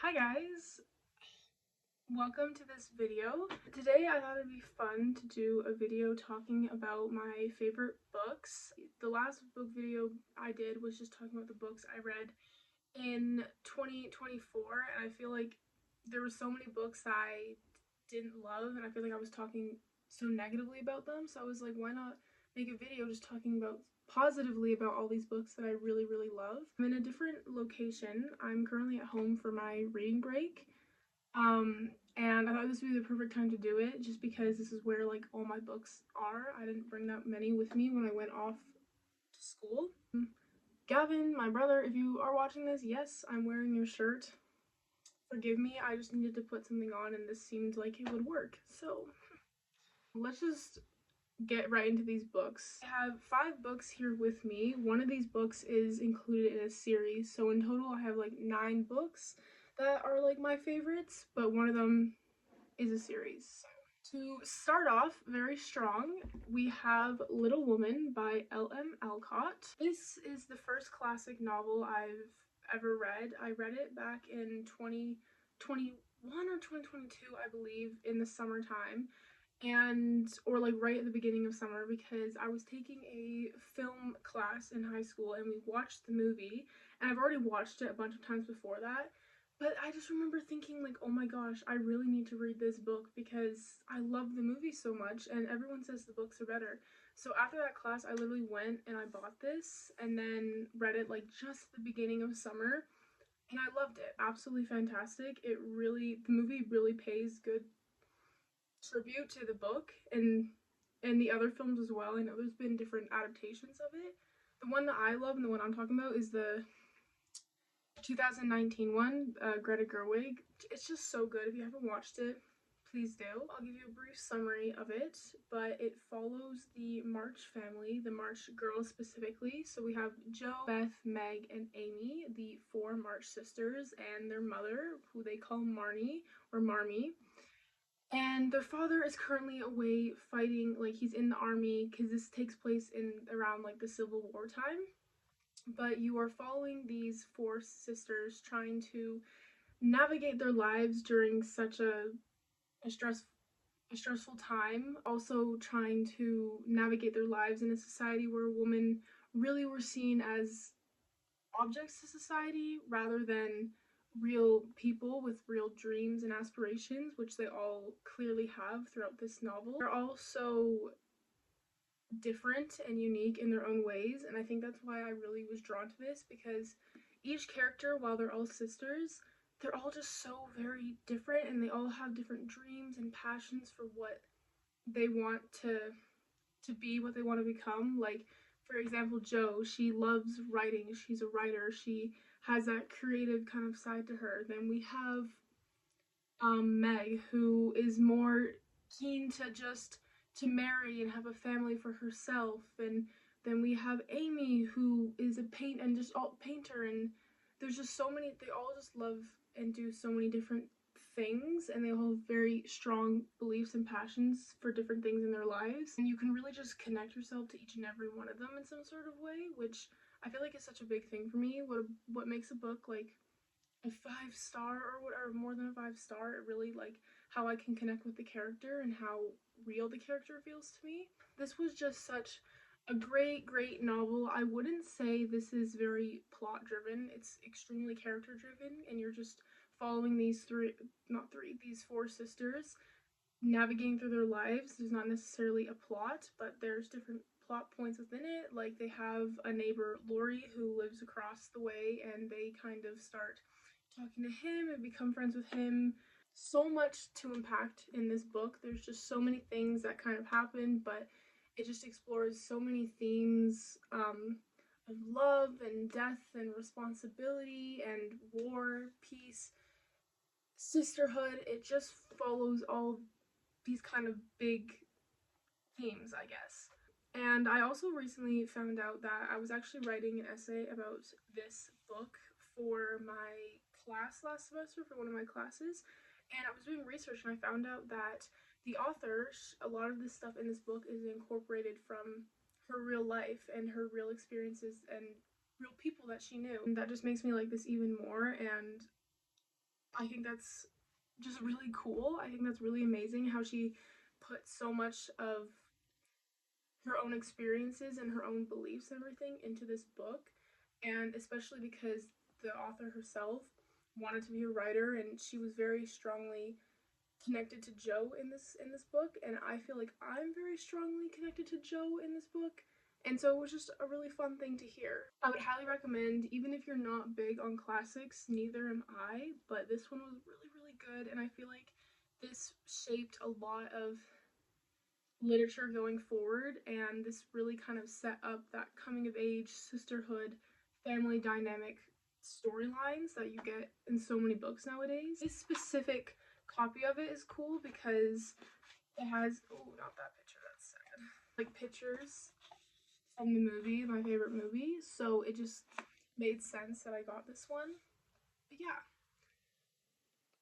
Hi guys, welcome to this video. Today I thought it'd be fun to do a video talking about my favorite books. The last book video I did was just talking about the books I read in 2024, and I feel like there were so many books I didn't love, and I feel like I was talking so negatively about them, so I was like, why not make a video just talking about positively about all these books that I really love. I'm in a different location. I'm currently at home for my reading break, and I thought this would be the perfect time to do it just because this is where like all my books are. I didn't bring that many with me when I went off to school. Gavin, my brother, if you are watching this, yes, I'm wearing your shirt. Forgive me, I just needed to put something on and this seemed like it would work. So let's just get right into these books. I have 5 books here with me. One of these books is included in a series, so in total I have like 9 books that are like my favorites, but one of them is a series. To start off very strong, we have Little Woman by L.M. Alcott. This is the first classic novel I've ever read. I read it back in 2021 or 2022, I believe, in the summertime, or like right at the beginning of summer, because I was taking a film class in high school and we watched the movie, and I've already watched it a bunch of times before that, but I just remember thinking like, oh my gosh, I really need to read this book because I love the movie so much and everyone says the books are better. So after that class I literally went and I bought this and then read it like just the beginning of summer, and I loved it. Absolutely fantastic. The movie really pays good tribute to the book and the other films as well. I know there's been different adaptations of it. The one that I love and the one I'm talking about is the 2019 one, Greta Gerwig. It's just so good. If you haven't watched it, please do. I'll give you a brief summary of it, but it follows the March family, the March girls specifically. So we have Jo, Beth, Meg, and Amy, the 4 March sisters, and their mother, who they call Marnie or Marmee. And their father is currently away fighting, like he's in the army, because this takes place in around like the Civil War time. But you are following these 4 sisters trying to navigate their lives during such a stressful time. Also trying to navigate their lives in a society where women really were seen as objects to society rather than real people with real dreams and aspirations, which they all clearly have throughout this novel. They're all so different and unique in their own ways, and I think that's why I really was drawn to this, because each character, while they're all sisters, they're all just so very different and they all have different dreams and passions for what they want to be, what they want to become. Like, for example, Jo, she loves writing. She's a writer. She has that creative kind of side to her. Then we have Meg, who is more keen to marry and have a family for herself. And then we have Amy, who is a painter, and there's just so many. They all just love and do so many different things, and they all have very strong beliefs and passions for different things in their lives, and you can really just connect yourself to each and every one of them in some sort of way, which I feel like is such a big thing for me. What makes a book like a 5-star or more than a 5-star, really like how I can connect with the character and how real the character feels to me. This was just such a great novel. I wouldn't say this is very plot driven. It's extremely character driven, and you're just following these 4 sisters navigating through their lives. There's not necessarily a plot, but there's different plot points within it. Like, they have a neighbor, Lori, who lives across the way, and they kind of start talking to him and become friends with him. So much to impact in this book. There's just so many things that kind of happen, but it just explores so many themes of love and death and responsibility and war, peace, sisterhood. It just follows all these kind of big themes, I guess. And I also recently found out that I was actually writing an essay about this book for my class last semester, for one of my classes, and I was doing research and I found out that the author, a lot of the stuff in this book is incorporated from her real life and her real experiences and real people that she knew. And that just makes me like this even more, and I think that's just really cool. I think that's really amazing how she put so much of her own experiences and her own beliefs and everything into this book. And especially because the author herself wanted to be a writer and she was very strongly connected to Joe in this book, and I feel like I'm very strongly connected to Joe in this book. And so it was just a really fun thing to hear. I would highly recommend, even if you're not big on classics, neither am I, but this one was really, really good, and I feel like this shaped a lot of literature going forward, and this really kind of set up that coming of age, sisterhood, family dynamic storylines that you get in so many books nowadays. This specific copy of it is cool because it has, oh, not that picture, that's sad, like pictures from the movie, my favorite movie, so it just made sense that I got this one. But yeah,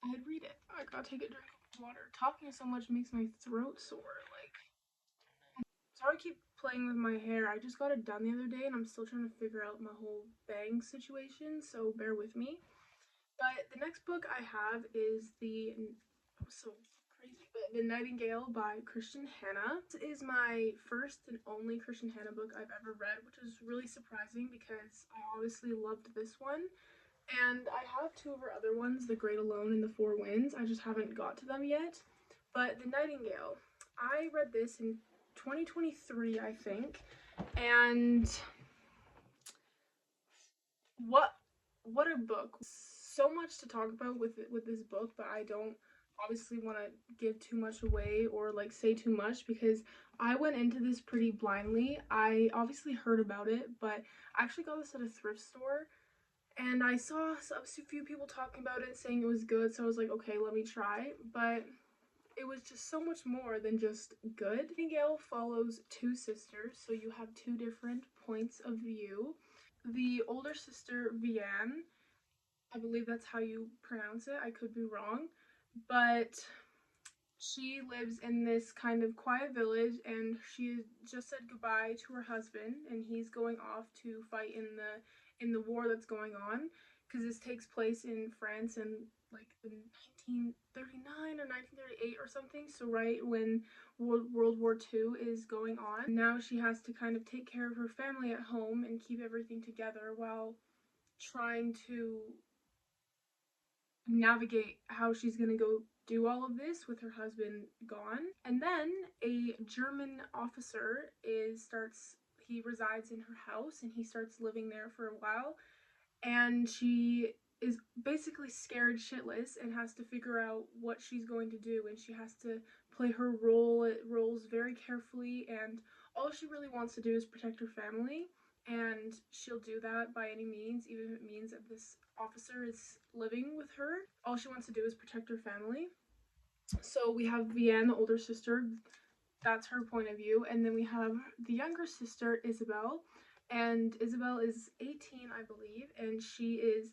I'd read it. I gotta take a drink of water. Talking so much makes my throat sore. Like, sorry I keep playing with my hair. I just got it done the other day and I'm still trying to figure out my whole bang situation, so bear with me. But the next book I have is so crazy, but The Nightingale by Christian Hannah. This is my first and only Christian Hannah book I've ever read, which is really surprising because I obviously loved this one. And I have two of her other ones, The Great Alone and The Four Winds. I just haven't got to them yet. But The Nightingale, I read this in 2023, I think. And what what a book. So much to talk about with this book, but I don't obviously want to give too much away or like say too much because I went into this pretty blindly. I obviously heard about it, but I actually got this at a thrift store and I saw a few people talking about it saying it was good, so I was like, okay, let me try. But it was just so much more than just good. Nightingale follows two sisters, so you have two different points of view. The older sister, Vianne, I believe that's how you pronounce it, I could be wrong, but she lives in this kind of quiet village and she just said goodbye to her husband and he's going off to fight in the war that's going on because this takes place in France in like in 1939 or 1938 or something, so right when World War II is going on. Now she has to kind of take care of her family at home and keep everything together while trying to navigate how she's gonna go do all of this with her husband gone. And then a German officer he resides in her house and he starts living there for a while, and she is basically scared shitless and has to figure out what she's going to do, and she has to play her roles very carefully, and all she really wants to do is protect her family, and she'll do that by any means, even if it means that this officer is living with her. All she wants to do is protect her family. So we have Vianne, the older sister, that's her point of view, and then we have the younger sister, Isabel, and Isabel is 18, I believe, and she is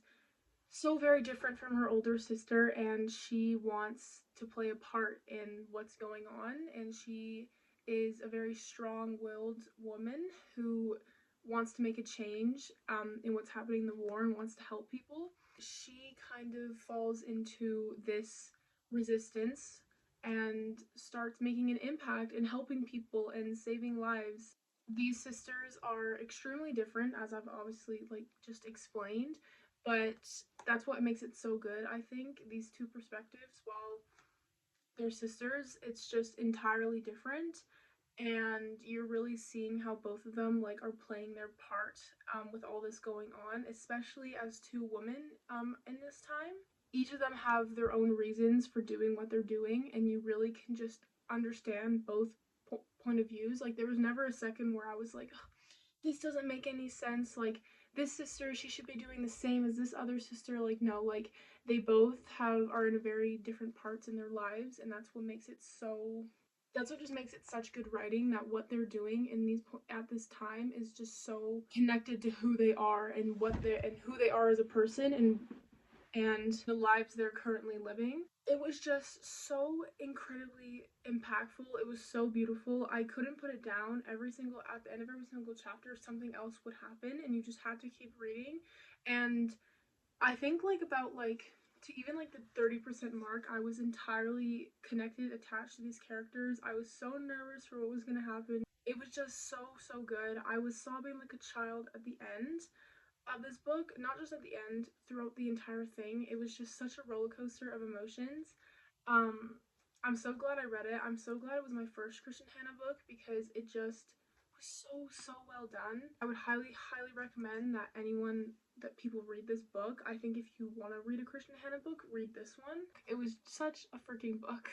so very different from her older sister, and she wants to play a part in what's going on, and she is a very strong-willed woman who wants to make a change in what's happening in the war and wants to help people. She kind of falls into this resistance and starts making an impact and helping people and saving lives. These sisters are extremely different, as I've obviously like just explained, but that's what makes it so good. I think these two perspectives, while they're sisters, it's just entirely different, and you're really seeing how both of them like are playing their part with all this going on, especially as two women in this time. Each of them have their own reasons for doing what they're doing, and you really can just understand both point of views. Like there was never a second where I was like, this doesn't make any sense, like this sister, she should be doing the same as this other sister. Like no, like they both are in a very different parts in their lives, and that's what just makes it such good writing, that what they're doing in these at this time is just so connected to who they are and who they are as a person, and the lives they're currently living. It was just so incredibly impactful. It was so beautiful. I couldn't put it down. At the end of every single chapter, something else would happen, and you just had to keep reading. And I think like about like to even like the 30% mark, I was entirely connected, attached to these characters. I was so nervous for what was going to happen. It was just so good. I was sobbing like a child at the end of this book, not just at the end, throughout the entire thing. It was just such a roller coaster of emotions. Um, I'm so glad I read it. I'm so glad it was my first Christian Hannah book because it just was so well done. I would highly recommend that people read this book. I think if you want to read a Christian Hannah book, read this one. It was such a freaking book.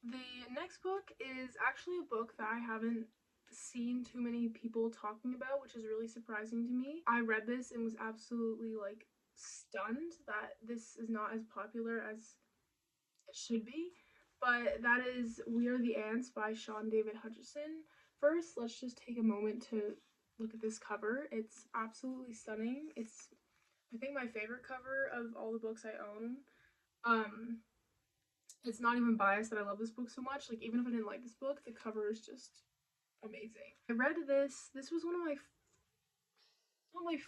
The next book is actually a book that I haven't seen too many people talking about, which is really surprising to me. I read this and was absolutely like stunned that this is not as popular as it should be. But that is We Are the Ants by Sean David Hutchison. First, let's just take a moment to look at this cover. It's absolutely stunning. It's, I think, my favorite cover of all the books I own. It's not even biased that I love this book so much. Like, even if I didn't like this book, the cover is just amazing. I read this. This was one of my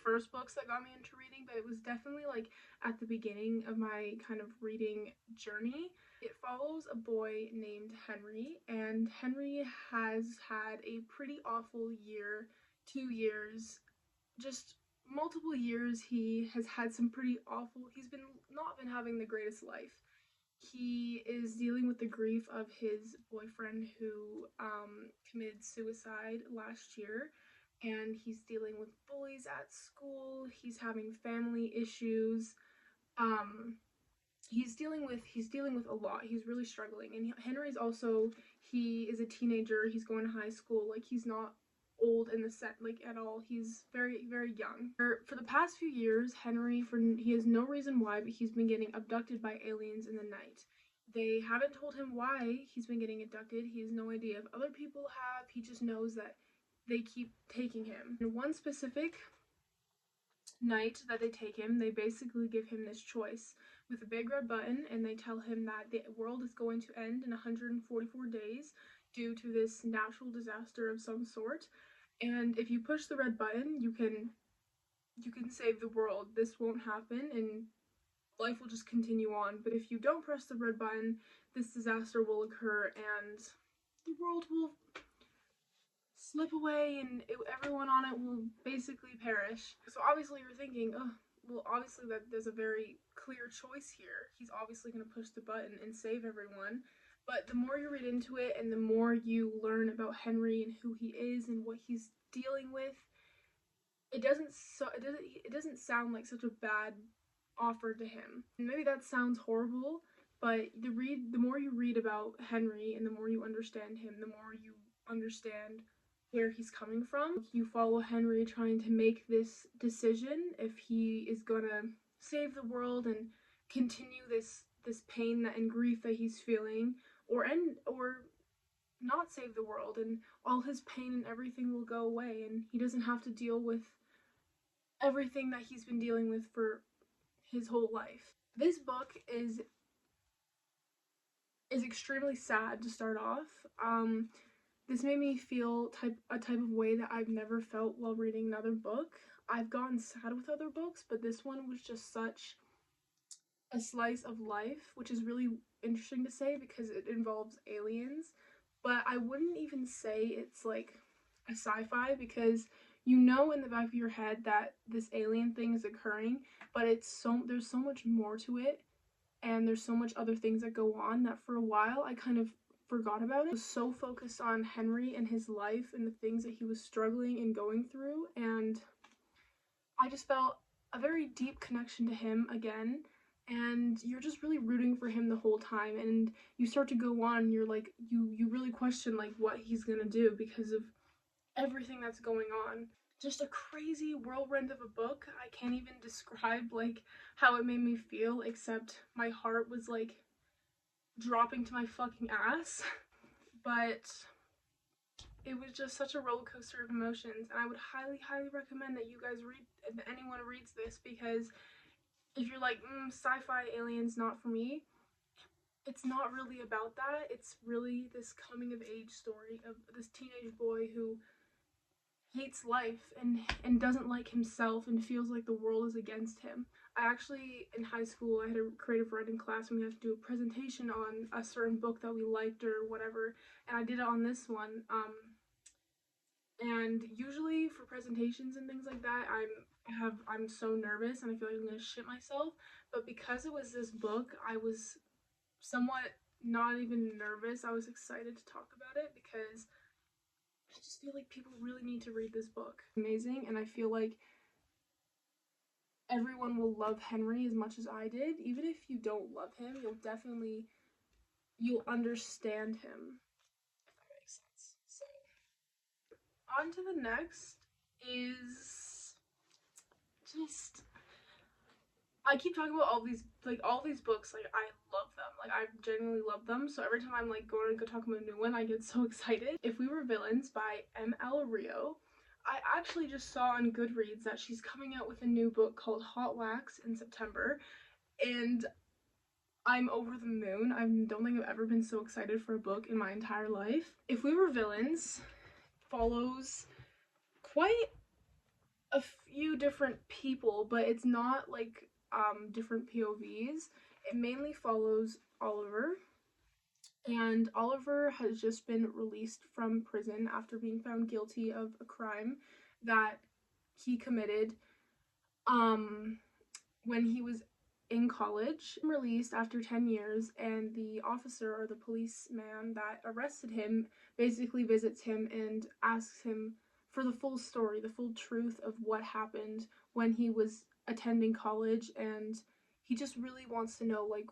first books that got me into reading, but it was definitely like at the beginning of my kind of reading journey. It follows a boy named Henry, and Henry has had a pretty awful year, 2 years, just multiple years. He has had some pretty awful, he's been not been having the greatest life. He is dealing with the grief of his boyfriend who committed suicide last year, and he's dealing with bullies at school. He's having family issues. Um, he's dealing with a lot. He's really struggling, and Henry's also, he is a teenager. He's going to high school. Like, he's not old in the set like at all. He's very young. For the past few years, he has no reason why, but he's been getting abducted by aliens in the night. They haven't told him why he's been getting abducted. He has no idea if other people have. He just knows that they keep taking him. And one specific night that they take him, they basically give him this choice with a big red button, and they tell him that the world is going to end in 144 days due to this natural disaster of some sort. And if you push the red button, you can save the world. This won't happen, and life will just continue on. But if you don't press the red button, this disaster will occur, and the world will slip away, and everyone on it will basically perish. So obviously you're thinking, oh, well, obviously that there's a very clear choice here. He's obviously going to push the button and save everyone. But the more you read into it and the more you learn about Henry and who he is and what he's dealing with, it doesn't sound like such a bad offer to him. And maybe that sounds horrible, but the more you read about Henry and the more you understand him, the more you understand where he's coming from. You follow Henry trying to make this decision if he is gonna save the world and continue this pain and grief that he's feeling, or not save the world, and all his pain and everything will go away, and he doesn't have to deal with everything that he's been dealing with for his whole life. This book is extremely sad to start off. This made me feel a type of way that I've never felt while reading another book. I've gotten sad with other books, but this one was just such a slice of life, which is really interesting to say because it involves aliens. But I wouldn't even say it's like a sci-fi, because you know in the back of your head that this alien thing is occurring, but there's so much more to it, and there's so much other things that go on that for a while I kind of forgot about it. I was so focused on Henry and his life and the things that he was struggling and going through, and I just felt a very deep connection to him again, and you're just really rooting for him the whole time, and you start to go on, and you're like, you really question like what he's gonna do because of everything that's going on. Just a crazy whirlwind of a book. I can't even describe like how it made me feel, except my heart was like dropping to my fucking ass. But it was just such a roller coaster of emotions, and I would highly recommend that you guys that anyone reads this, because if you're like, sci-fi aliens not for me, it's not really about that. It's really this coming of age story of this teenage boy who hates life and doesn't like himself and feels like the world is against him. I actually, in high school, I had a creative writing class and we had to do a presentation on a certain book that we liked or whatever, and I did it on this one. And usually for presentations and things like that, I'm so nervous and I feel like I'm gonna shit myself. But because it was this book, I was somewhat not even nervous. I was excited to talk about it because I just feel like people really need to read this book. Amazing, and I feel like everyone will love Henry as much as I did. Even if you don't love him, you'll understand him, if that makes sense. So on to the next is just I keep talking about all these books, like I love them. Like I genuinely love them. So every time I'm like going to go talk about a new one, I get so excited. If We Were Villains by M.L. Rio. I actually just saw on Goodreads that she's coming out with a new book called Hot Wax in September, and I'm over the moon. I don't think I've ever been so excited for a book in my entire life. If We Were Villains follows quite a few different people, but it's not like different POVs. It mainly follows Oliver, and Oliver has just been released from prison after being found guilty of a crime that he committed when he was in college. Released after 10 years, and the officer or the policeman that arrested him basically visits him and asks him for the full story, the full truth of what happened when he was attending college, and he just really wants to know like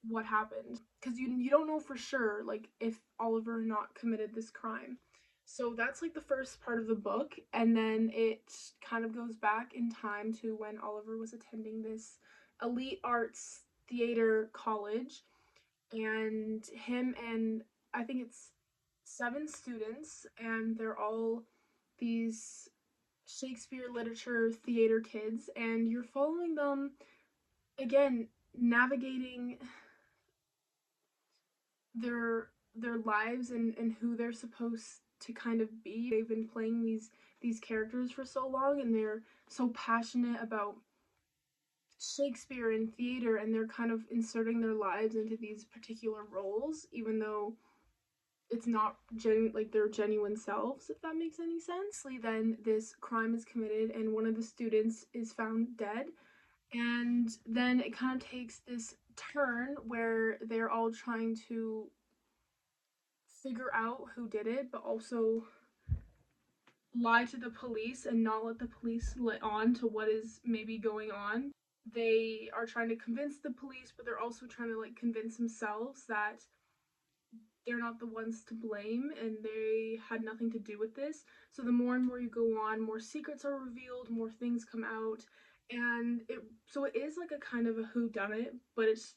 what happened because you don't know for sure like if Oliver or not committed this crime. So that's like the first part of the book, and then it kind of goes back in time to when Oliver was attending this elite arts theater college, and him and I think it's 7 students, and they're all these Shakespeare literature theater kids, and you're following them again navigating their lives and who they're supposed to kind of be. They've been playing these characters for so long, and they're so passionate about Shakespeare and theater, and they're kind of inserting their lives into these particular roles even though it's not like their genuine selves, if that makes any sense. Then this crime is committed and one of the students is found dead, and then it kind of takes this turn where they're all trying to figure out who did it, but also lie to the police and not let the police let on to what is maybe going on. They are trying to convince the police, but they're also trying to like convince themselves that they're not the ones to blame and they had nothing to do with this. So the more and more you go on, more secrets are revealed, more things come out, and it is like a kind of a whodunit, but it's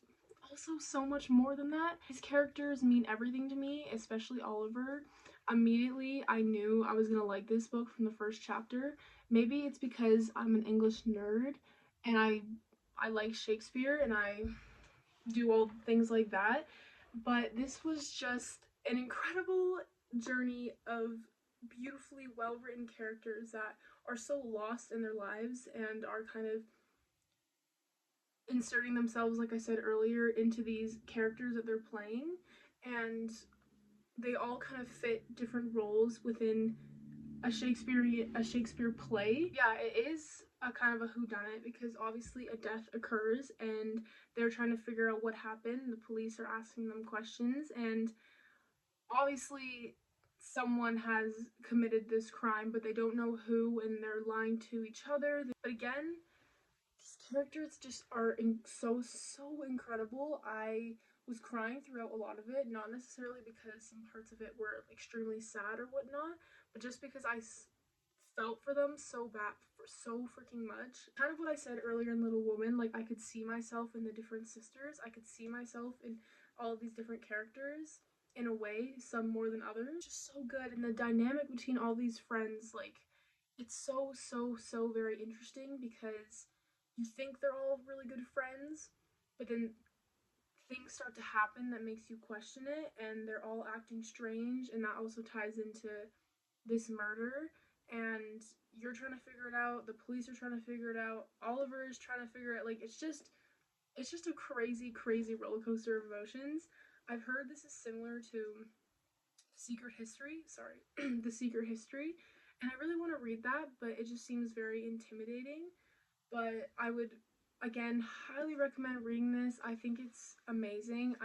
also so much more than that. These characters mean everything to me, especially Oliver. Immediately, I knew I was gonna like this book from the first chapter. Maybe it's because I'm an English nerd and I like Shakespeare and I do all things like that. But this was just an incredible journey of beautifully well written characters that are so lost in their lives and are kind of inserting themselves, like I said earlier, into these characters that they're playing, and they all kind of fit different roles within a Shakespeare play. Yeah, it is a kind of a whodunit because obviously a death occurs and they're trying to figure out what happened. The police are asking them questions, and obviously someone has committed this crime, but they don't know who, and they're lying to each other. But again, these characters just are so incredible. I was crying throughout a lot of it, not necessarily because some parts of it were extremely sad or whatnot, but just because I felt for them so bad, for so freaking much. Kind of what I said earlier in Little Woman, like I could see myself in the different sisters. I could see myself in all of these different characters in a way, some more than others. Just so good, and the dynamic between all these friends, like it's so very interesting because you think they're all really good friends, but then things start to happen that makes you question it, and they're all acting strange, and that also ties into this murder. and you're trying to figure it out, the police are trying to figure it out, Oliver is trying to figure it, like, it's just a crazy, crazy roller coaster of emotions. I've heard this is similar to Secret History, sorry, The Secret History, and I really want to read that, but it just seems very intimidating. But I would, again, highly recommend reading this. I think it's amazing.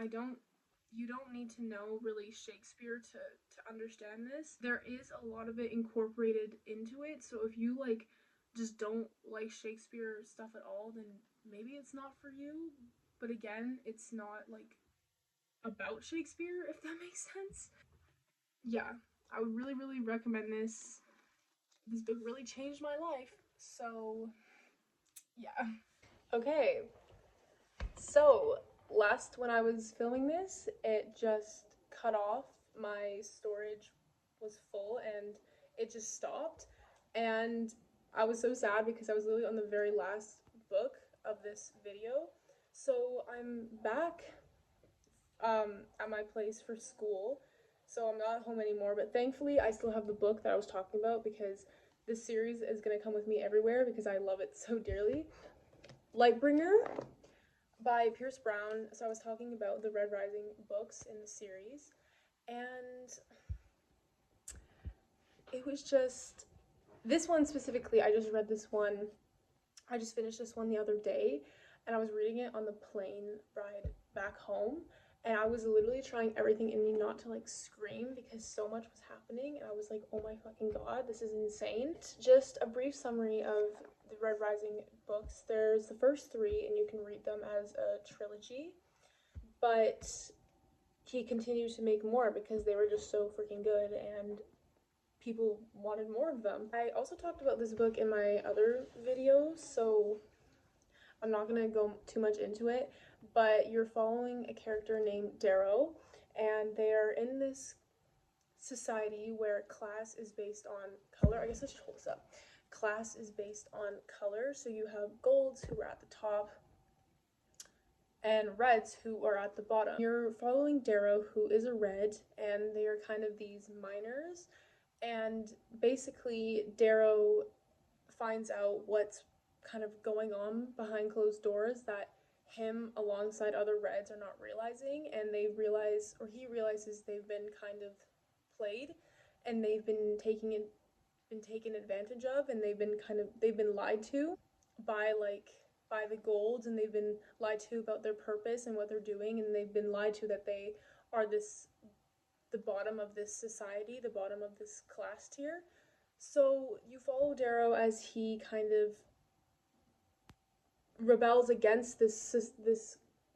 You don't need to know really Shakespeare to understand this. There is a lot of it incorporated into it, so if you like just don't like Shakespeare stuff at all, then maybe it's not for you. But again, it's not like about Shakespeare, if that makes sense. Yeah, I would really, really recommend this. This book really changed my life. So, yeah. Okay, so last when I was filming this, it just cut off. My storage was full and it just stopped. And I was so sad because I was literally on the very last book of this video. So I'm back at my place for school. So I'm not home anymore, but thankfully I still have the book that I was talking about because this series is going to come with me everywhere because I love it so dearly. Lightbringer by Pierce Brown. So I was talking about the Red Rising books in the series, and it was just this one specifically. I just read this one. I just finished this one the other day, and I was reading it on the plane ride back home, and I was literally trying everything in me not to like scream because so much was happening, and I was like, oh my fucking god, this is insane. Just a brief summary of the Red Rising books. There's the first three, and you can read them as a trilogy, but he continued to make more because they were just so freaking good and people wanted more of them. I also talked about this book in my other videos, so I'm not gonna go too much into it, but you're following a character named Darrow, and they're in this society where class is based on color. I guess I should hold this up. Class is based on color, so you have golds who are at the top and reds who are at the bottom. You're following Darrow, who is a red, and they are kind of these minors, and basically Darrow finds out what's kind of going on behind closed doors that him alongside other reds are not realizing, and they realize, or he realizes, they've been kind of played and they've been taken advantage of, and they've been lied to by by the golds, and they've been lied to about their purpose and what they're doing, and they've been lied to that they are the bottom of this society, the bottom of this class tier. So you follow Darrow as he kind of rebels against this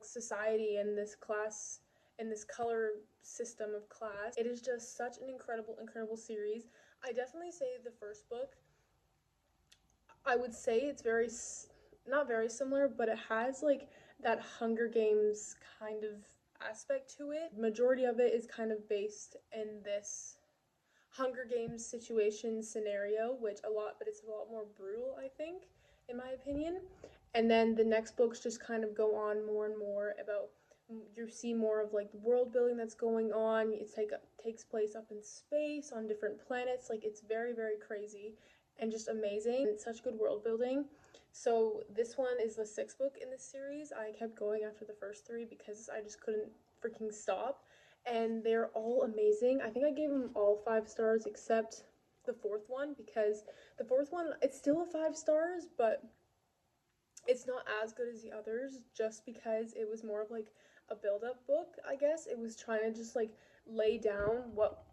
society and this class and this color system of class. It is just such an incredible series. I definitely say the first book, I would say it's very not very similar, but it has like that Hunger Games kind of aspect to it. Majority of it is kind of based in this Hunger Games situation scenario, but it's a lot more brutal, I think, in my opinion. And then the next books just kind of go on more and more about, you see more of like the world building that's going on. Takes place up in space on different planets. Like, it's very crazy and just amazing. It's such good world building. So this one is the sixth book in this series. I kept going after the first three because I just couldn't freaking stop, and they're all amazing. I think I gave them all 5 stars except the fourth one, because the fourth one, it's still a 5 stars, but it's not as good as the others just because it was more of like a build-up book, I guess. It was trying to just like lay down what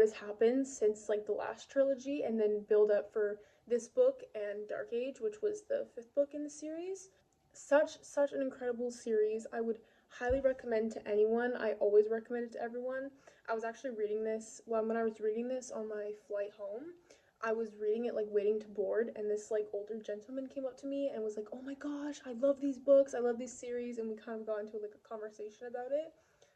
has happened since like the last trilogy, and then build up for this book and Dark Age, which was the 5th book in the series. Such an incredible series. I would highly recommend to anyone. I always recommend it to everyone. I was actually reading this, when I was reading this on my flight home, I was reading it like waiting to board, and this like older gentleman came up to me and was like, oh my gosh, I love these books, I love these series, and we kind of got into like a conversation about it,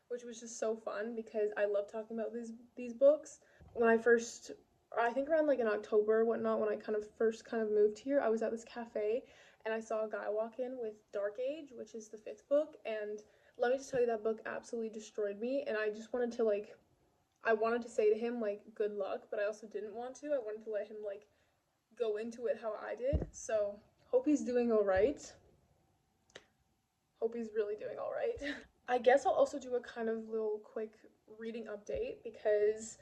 which was just so fun because I love talking about these books. When I think around like in October or whatnot, when I first moved here, I was at this cafe and I saw a guy walk in with Dark Age, which is the 5th book, and let me just tell you, that book absolutely destroyed me, and I just wanted to like, I wanted to say to him, like, good luck, but I also didn't want to. I wanted to let him, like, go into it how I did. So, hope he's doing all right. Hope he's really doing all right. I guess I'll also do a kind of little quick reading update because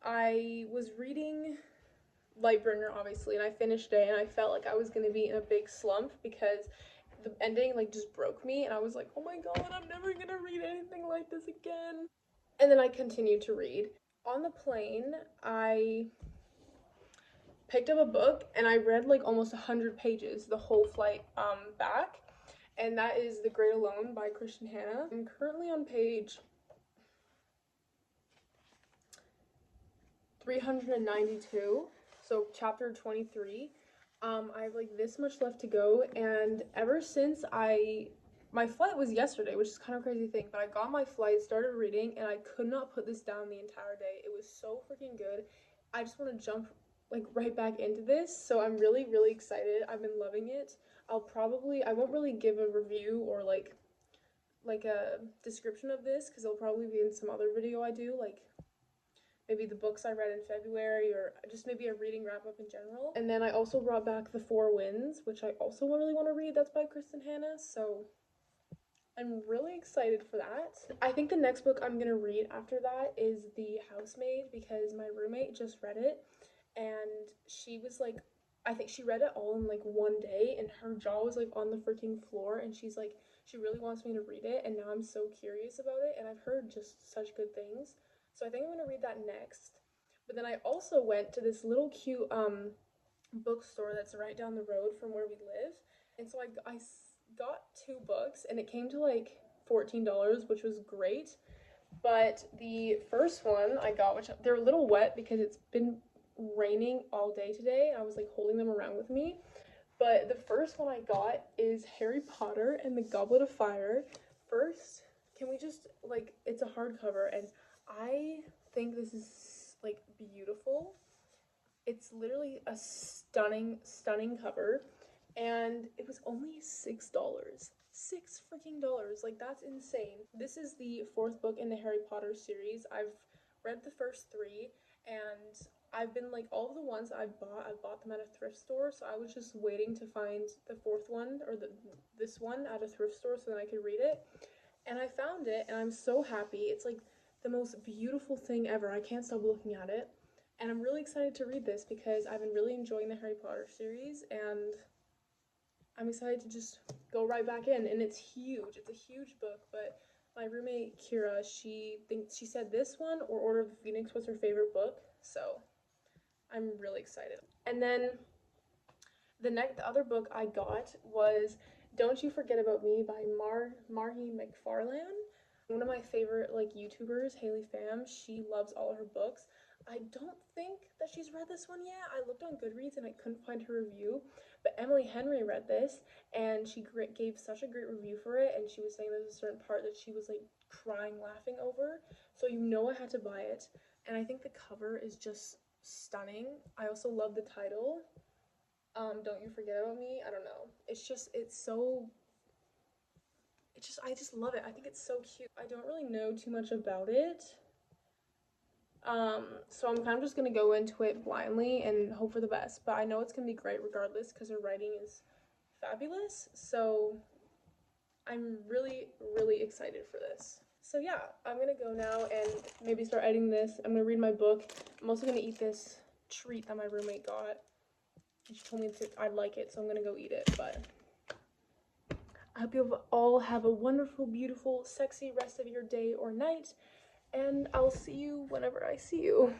I was reading Lightbringer, obviously, and I finished it, and I felt like I was going to be in a big slump because the ending, like, just broke me, and I was like, oh my god, I'm never going to read anything like this again. And then I continued to read. On the plane, I picked up a book, and I read, like, almost 100 pages the whole flight back, and that is The Great Alone by Christian Hannah. I'm currently on page 392, so chapter 23. I have like this much left to go, and ever since my flight was yesterday, which is kind of a crazy thing, but I got my flight, started reading, and I could not put this down the entire day. It was so freaking good. I just want to jump like right back into this, so I'm really, really excited. I've been loving it. I won't really give a review or like a description of this because it'll probably be in some other video I do, like maybe the books I read in February, or just maybe a reading wrap up in general. And then I also brought back The Four Winds, which I also really want to read. That's by Kristen Hannah, so I'm really excited for that. I think the next book I'm gonna read after that is The Housemaid, because my roommate just read it, and she was like, I think she read it all in like one day, and her jaw was like on the freaking floor, and she's like, she really wants me to read it, and now I'm so curious about it, and I've heard just such good things. So I think I'm gonna read that next. But then I also went to this little cute bookstore that's right down the road from where we live, and so I got two books, and it came to like $14, which was great. But the first one I got, which they're a little wet because it's been raining all day today, and I was like holding them around with me. But the first one I got is Harry Potter and the Goblet of Fire. First, can we just, like, it's a hardcover, and I think this is, like, beautiful. It's literally a stunning, stunning cover, and it was only $6. $6 freaking dollars. Like, that's insane. This is the fourth book in the Harry Potter series. I've read the first three, and I've been like, all of the ones I bought them at a thrift store, so I was just waiting to find the fourth one, or this one at a thrift store so that I could read it. And I found it, and I'm so happy. It's like the most beautiful thing ever. I can't stop looking at it. And I'm really excited to read this because I've been really enjoying the Harry Potter series, and I'm excited to just go right back in. And it's huge. It's a huge book, but my roommate Kira, she said this one or Order of the Phoenix was her favorite book, so I'm really excited. And then the other book I got was Don't You Forget About Me by Margie McFarlane. One of my favorite like YouTubers, Haley Pham, she loves all her books. I don't think that she's read this one yet. I looked on Goodreads and I couldn't find her review, but Emily Henry read this, and she gave such a great review for it, and she was saying there's a certain part that she was like crying laughing over, so you know I had to buy it. And I think the cover is just stunning. I also love the title, Don't You Forget About Me. I don't know, I just love it. I think it's so cute. I don't really know too much about it, so I'm kind of just gonna go into it blindly and hope for the best, but I know it's gonna be great regardless because her writing is fabulous, so I'm really, really excited for this. So yeah, I'm gonna go now and maybe start editing this. I'm gonna read my book. I'm also gonna eat this treat that my roommate got. She told me I'd like it, so I'm gonna go eat it. But I hope you all have a wonderful, beautiful, sexy rest of your day or night, and I'll see you whenever I see you.